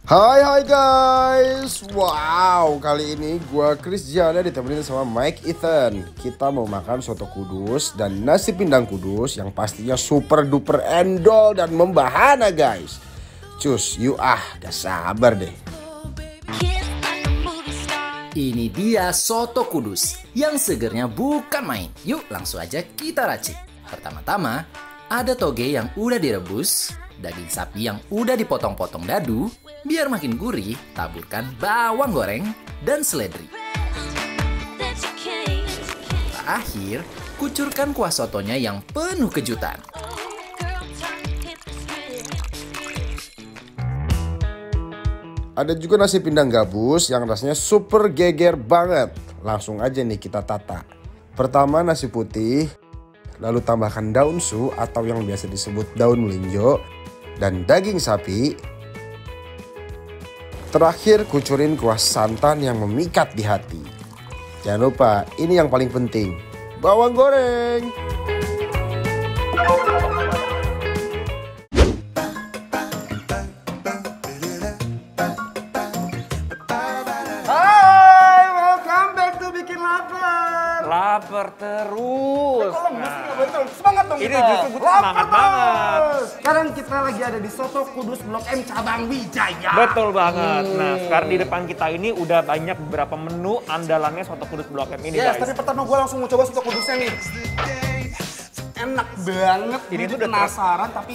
Hai guys, wow, kali ini gua Christiana ditemenin sama Mike Ethan. Kita mau makan soto kudus dan nasi pindang kudus yang pastinya super duper endol dan membahana guys. Cus, gak sabar deh. Ini dia soto kudus yang segernya bukan main. Yuk langsung aja kita racik. Pertama-tama ada toge yang udah direbus, daging sapi yang udah dipotong-potong dadu. Biar makin gurih, taburkan bawang goreng dan seledri. Terakhir, kucurkan kuah sotonya yang penuh kejutan. Ada juga nasi pindang gabus yang rasanya super geger banget. Langsung aja nih kita tata. Pertama nasi putih, lalu tambahkan daun su atau yang biasa disebut daun melinjo dan daging sapi. Terakhir kucurin kuah santan yang memikat di hati. Jangan lupa, ini yang paling penting, bawang goreng. Hai, welcome back to Bikin Lapar. Lapar terus. Betul, semangat dong Ini kita. justru butuh semangat banget. Sekarang kita lagi ada di Soto Kudus Blok M Cabang Wijaya. Betul banget. Nah, sekarang di depan kita ini udah banyak beberapa menu andalannya soto kudus Blok M ini, Yes, guys. tapi pertama gue langsung mau coba Soto Kudusnya nih. Enak banget. Ini Gue tuh udah penasaran tapi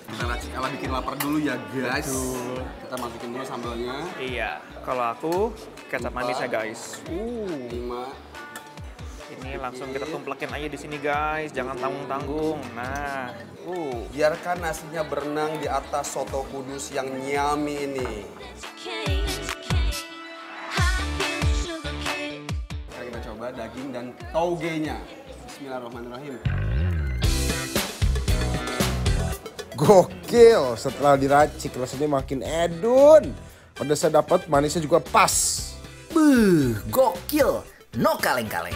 kita racik ala bikin lapar dulu ya guys. Kita masukin dulu sambalnya. Iya, kalau aku kecap manis ya, guys. 5. Ini langsung kita tumplekin aja di sini, guys. Jangan tanggung-tanggung. Nah, Biarkan nasinya berenang di atas Soto Kudus yang nyami ini. Sekarang kita coba daging dan togenya. Bismillahirrahmanirrahim. Gokil, setelah diracik rasanya makin edun. Pedasnya dapat, manisnya juga pas. Gokil, no kaleng-kaleng.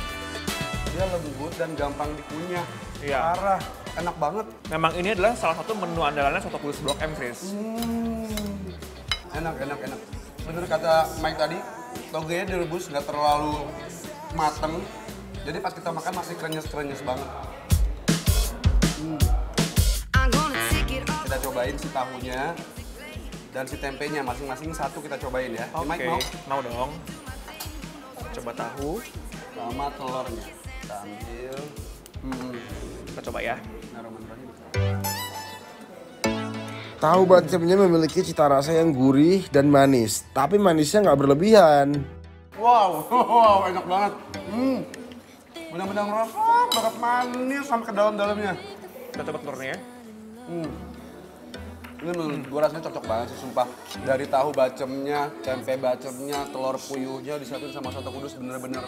Dia lembut dan gampang dikunyah. Iya. Parah, enak banget. memang ini adalah salah satu menu andalannya soto kudus Blok M, Chris. Enak. Bener kata Mike tadi, togenya direbus nggak terlalu mateng. Jadi pas kita makan masih krenyes banget. Kita cobain si tahunya dan si tempenya masing-masing satu kita cobain ya. Oke, Mike mau? mau dong. Coba tahu, Sama telurnya. Kita ambil. kita coba ya. Bismillahirrahmanirrahim. Tahu bacemnya memiliki cita rasa yang gurih dan manis, tapi manisnya nggak berlebihan. Wow, enak banget. Benar-benar rasa banget manis sampai ke dalam-dalamnya. Kita coba telurnya ya. Ini menurut gue rasanya cocok banget sih, sumpah. Dari tahu bacemnya, tempe bacemnya, telur puyuhnya disatuin sama soto kudus bener-bener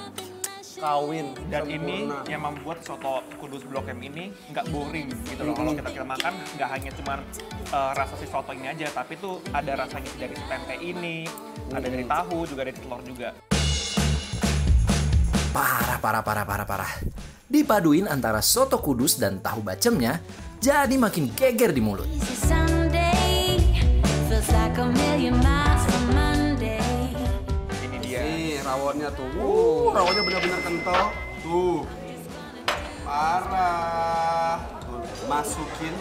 kawin. Dan sempurna. ini yang membuat soto kudus Blok M ini nggak boring gitu loh. Kalau kita makan nggak hanya cuma rasa si soto ini aja, tapi tuh ada rasanya dari si tempe ini, ada dari tahu, juga dari telur juga. Parah. Dipaduin antara soto kudus dan tahu bacemnya, jadi makin geger di mulut. Ini dia. Nih rawonnya tuh, rawonnya bener-bener kental. Tuh, parah. Tuh, masukin.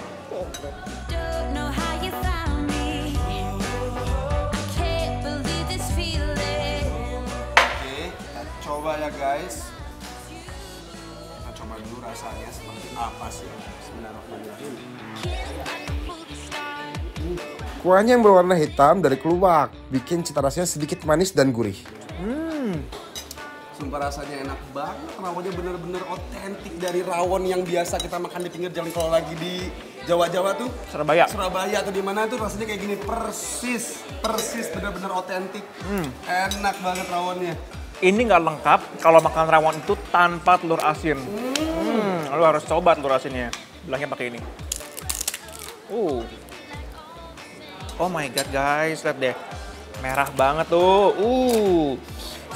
Oke, kita coba ya guys. Kita coba dulu rasanya seperti apa sih. Bismillahirrahmanirrahim. Kuahnya yang berwarna hitam dari keluak, bikin cita rasanya sedikit manis dan gurih. Sumpah rasanya enak banget, rawonnya bener-bener otentik dari rawon yang biasa kita makan di pinggir jalan kalau lagi di Jawa-Jawa tuh. Surabaya. Surabaya atau di mana tuh rasanya kayak gini, persis bener-bener otentik. Enak banget rawonnya. Ini nggak lengkap kalau makan rawon itu tanpa telur asin. Lu harus coba telur asinnya. Bilangnya pakai ini. Oh my god guys, lihat deh. Merah banget tuh.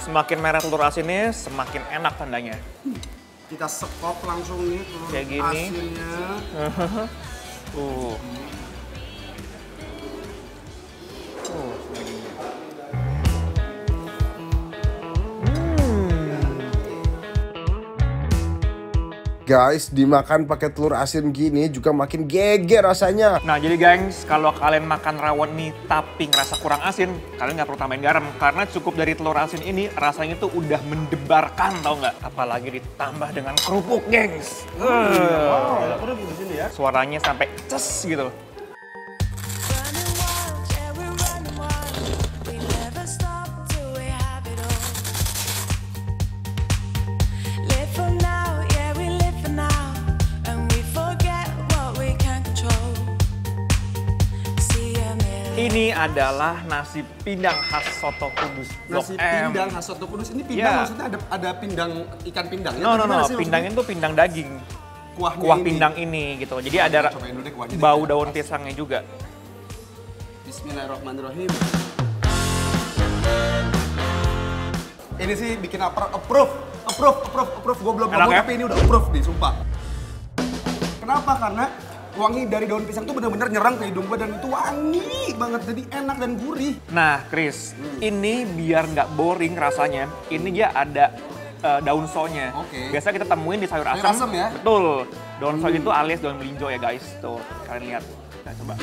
Semakin merah telur asinnya, semakin enak tandanya. Kita sekop langsung nih telur Kayak gini. asinnya. Guys, dimakan pakai telur asin gini juga makin geger rasanya. Nah jadi gengs, kalau kalian makan rawon nih tapi ngerasa kurang asin, kalian nggak perlu tambahin garam. Karena cukup dari telur asin ini rasanya tuh udah mendebarkan, tau nggak? Apalagi ditambah dengan kerupuk, gengs. Ada kerupuk di sini ya. Suaranya sampai ces gitu. Ini adalah nasi pindang khas Soto Kudus. Nasi pindang khas Soto Kudus. Ini pindang maksudnya ada pindang, ikan pindang ya? No. Pindangnya itu pindang daging. Kuah pindang ini gitu. Jadi ada bau daun pisangnya juga. Bismillahirrahmanirrahim. Ini sih bikin approve. Gue belum ngomong ya? tapi ini udah approve nih, sumpah. Kenapa? Karena wangi dari daun pisang tuh bener-bener nyerang ke hidung gue dan itu wangi banget, jadi enak dan gurih. Nah, Chris, ini biar nggak boring rasanya, ini dia ada daun sonya. Oke. Biasa kita temuin di sayur asam. Sayur asam ya? Betul. Daun so itu alias daun melinjo ya guys. Tuh, kalian lihat. Nah, coba.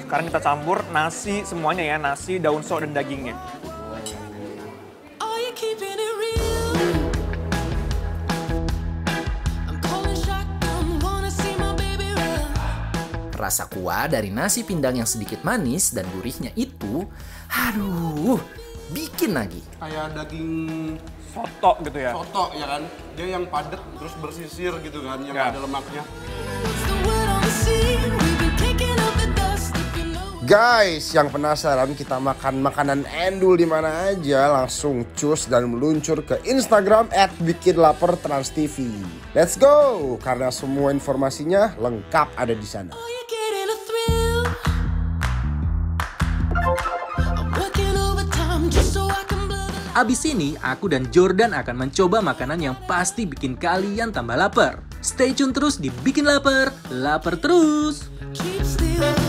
Sekarang kita campur nasi semuanya ya, nasi, daun so dan dagingnya. Rasa kuah dari nasi pindang yang sedikit manis dan gurihnya itu, aduh, bikin lagi. Kayak daging Soto gitu ya. soto ya kan, dia yang padat terus bersisir gitu kan, yang Ya. ada lemaknya. Guys, yang penasaran kita makan makanan endul di mana aja, langsung cus dan meluncur ke Instagram @bikinlaperTransTV. Let's go, karena semua informasinya lengkap ada di sana. Abis ini, aku dan Jordan akan mencoba makanan yang pasti bikin kalian tambah lapar. Stay tune terus di Bikin Lapar, lapar terus! Keep still.